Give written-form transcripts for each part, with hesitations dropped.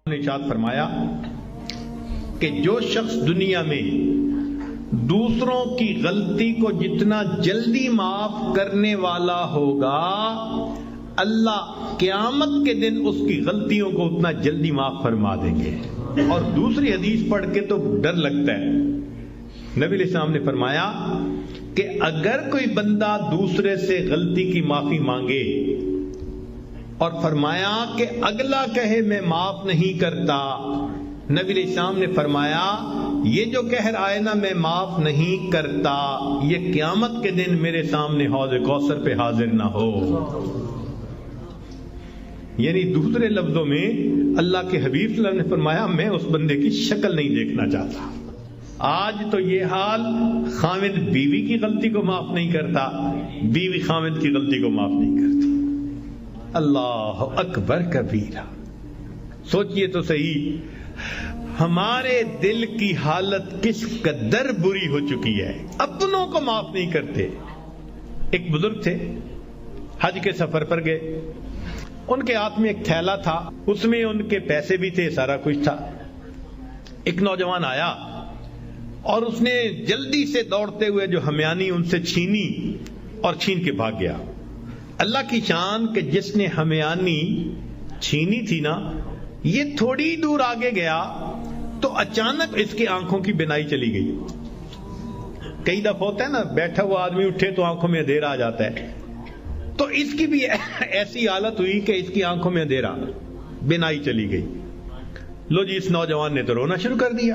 نے ارشاد فرمایا کہ جو شخص دنیا میں دوسروں کی غلطی کو جتنا جلدی معاف کرنے والا ہوگا، اللہ قیامت کے دن اس کی غلطیوں کو اتنا جلدی معاف فرما دیں گے۔ اور دوسری حدیث پڑھ کے تو ڈر لگتا ہے۔ نبی علیہ السلام نے فرمایا کہ اگر کوئی بندہ دوسرے سے غلطی کی معافی مانگے اور فرمایا کہ اگلا کہے میں معاف نہیں کرتا، نبی علیہ السلام نے فرمایا یہ جو کہہ رہا ہے نا میں معاف نہیں کرتا، یہ قیامت کے دن میرے سامنے حوض کوثر پہ حاضر نہ ہو۔ یعنی دوسرے لفظوں میں اللہ کے حبیب صلی اللہ علیہ وسلم نے فرمایا میں اس بندے کی شکل نہیں دیکھنا چاہتا۔ آج تو یہ حال، خاوند بیوی کی غلطی کو معاف نہیں کرتا، بیوی خاوند کی غلطی کو معاف نہیں کرتی۔ اللہ اکبر کبیرہ۔ سوچئے تو صحیح ہمارے دل کی حالت کس قدر بری ہو چکی ہے، اپنوں کو معاف نہیں کرتے۔ ایک بزرگ تھے، حج کے سفر پر گئے، ان کے ہاتھ میں ایک تھیلا تھا، اس میں ان کے پیسے بھی تھے، سارا کچھ تھا۔ ایک نوجوان آیا اور اس نے جلدی سے دوڑتے ہوئے جو ہمیانی ان سے چھینی اور چھین کے بھاگ گیا۔ اللہ کی شان کہ جس نے ہمیانی چھینی تھی نا، یہ تھوڑی دور آگے گیا تو اچانک اس کی آنکھوں کی بینائی چلی گئی۔ کئی دفعہ ہوتا ہے نا، بیٹھا ہوا آدمی اٹھے تو آنکھوں میں اندھیرا آ جاتا ہے، تو اس کی بھی ایسی حالت ہوئی کہ اس کی آنکھوں میں اندھیرا، بینائی چلی گئی۔ لو جی، اس نوجوان نے تو رونا شروع کر دیا۔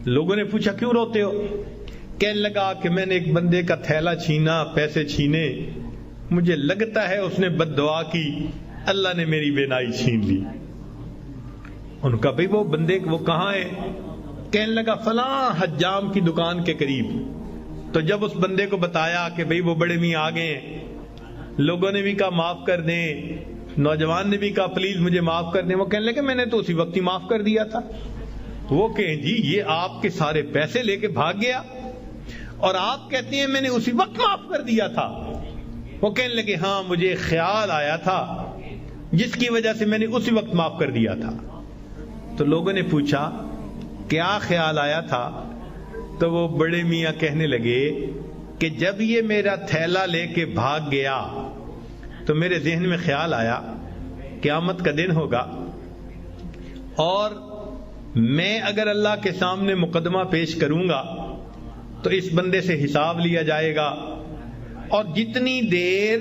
لوگوں نے پوچھا کیوں روتے ہو؟ کہنے لگا کہ میں نے ایک بندے کا تھیلا چھینا، پیسے چھینے، مجھے لگتا ہے اس نے بد دعا کی، اللہ نے میری بینائی چھین لی۔ ان کا بھئی وہ بندے وہ کہاں ہے؟ کہنے لگا فلاں حجام کی دکان کے قریب۔ تو جب اس بندے کو بتایا کہ بھئی وہ بڑے میاں آ گئے ہیں، لوگوں نے بھی کہا معاف کر دیں، نوجوان نے بھی کہا پلیز مجھے معاف کر دیں، وہ کہنے لگے میں نے تو اسی وقت ہی معاف کر دیا تھا۔ وہ کہیں جی یہ آپ کے سارے پیسے لے کے بھاگ گیا اور آپ کہتے ہیں میں نے اسی وقت معاف کر دیا تھا۔ وہ کہنے لگے ہاں مجھے خیال آیا تھا جس کی وجہ سے میں نے اسی وقت معاف کر دیا تھا۔ تو لوگوں نے پوچھا کیا خیال آیا تھا؟ تو وہ بڑے میاں کہنے لگے کہ جب یہ میرا تھیلا لے کے بھاگ گیا تو میرے ذہن میں خیال آیا قیامت کا دن ہوگا اور میں اگر اللہ کے سامنے مقدمہ پیش کروں گا تو اس بندے سے حساب لیا جائے گا، اور جتنی دیر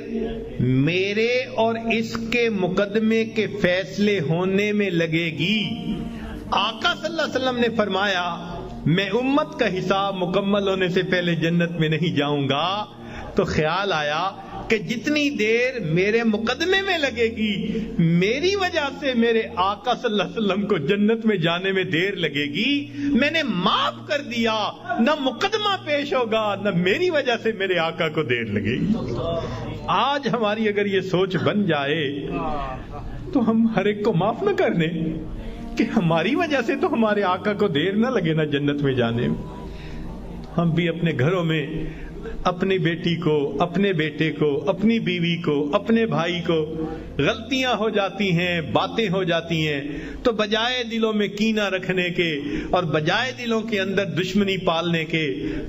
میرے اور اس کے مقدمے کے فیصلے ہونے میں لگے گی، آقا صلی اللہ علیہ وسلم نے فرمایا میں امت کا حساب مکمل ہونے سے پہلے جنت میں نہیں جاؤں گا۔ تو خیال آیا کہ جتنی دیر میرے مقدمے میں لگے گی، میری وجہ سے میرے آقا صلی اللہ علیہ وسلم کو جنت میں جانے میں دیر لگے گی، میں نے معاف کر دیا، نہ مقدمہ پیش ہوگا نہ میری وجہ سے میرے آقا کو دیر لگے گی۔ آج ہماری اگر یہ سوچ بن جائے تو ہم ہر ایک کو معاف نہ کر دیں کہ ہماری وجہ سے تو ہمارے آقا کو دیر نہ لگے نا جنت میں جانے میں۔ ہم بھی اپنے گھروں میں اپنی بیٹی کو، اپنے بیٹے کو، اپنی بیوی کو، اپنے بھائی کو غلطیاں ہو جاتی ہیں، باتیں ہو جاتی ہیں، تو بجائے دلوں میں کینہ رکھنے کے اور بجائے دلوں کے اندر دشمنی پالنے کے،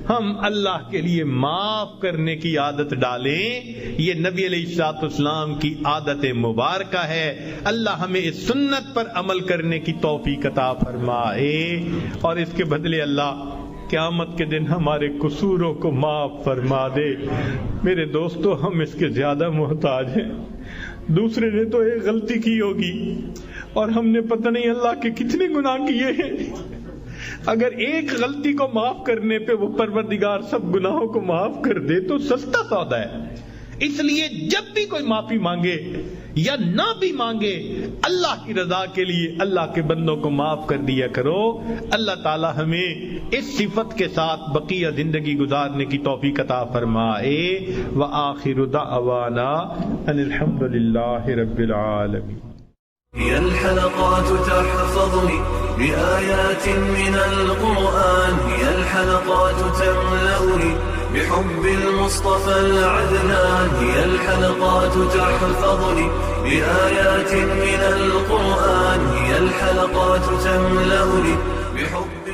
ہم اللہ کے لیے معاف کرنے کی عادت ڈالیں۔ یہ نبی علیہ الصلوۃ والسلام کی عادت مبارکہ ہے۔ اللہ ہمیں اس سنت پر عمل کرنے کی توفیق عطا فرمائے، اور اس کے بدلے اللہ قیامت کے دن ہمارے قصوروں کو معاف فرما دے۔ میرے دوستو، ہم اس کے زیادہ محتاج ہیں۔ دوسرے نے تو ایک غلطی کی ہوگی اور ہم نے پتہ نہیں اللہ کے کتنے گناہ کیے ہیں۔ اگر ایک غلطی کو معاف کرنے پہ وہ پروردگار سب گناہوں کو معاف کر دے تو سستا سودا ہے۔ اس لیے جب بھی کوئی معافی مانگے یا نہ بھی مانگے، اللہ کی رضا کے لیے اللہ کے بندوں کو معاف کر دیا کرو۔ اللہ تعالی ہمیں اس صفت کے ساتھ بقیہ زندگی گزارنے کی توفیق عطا فرمائے۔ وآخر دعوانا ان الحمد للہ رب العالمین۔ هي الحلقات تحفظني بآيات من القرآن، هي الحلقات تملأني بحب المصطفى العدنان. هي الحلقات تحفظني بآيات من القرآن. هي الحلقات تملأني بحب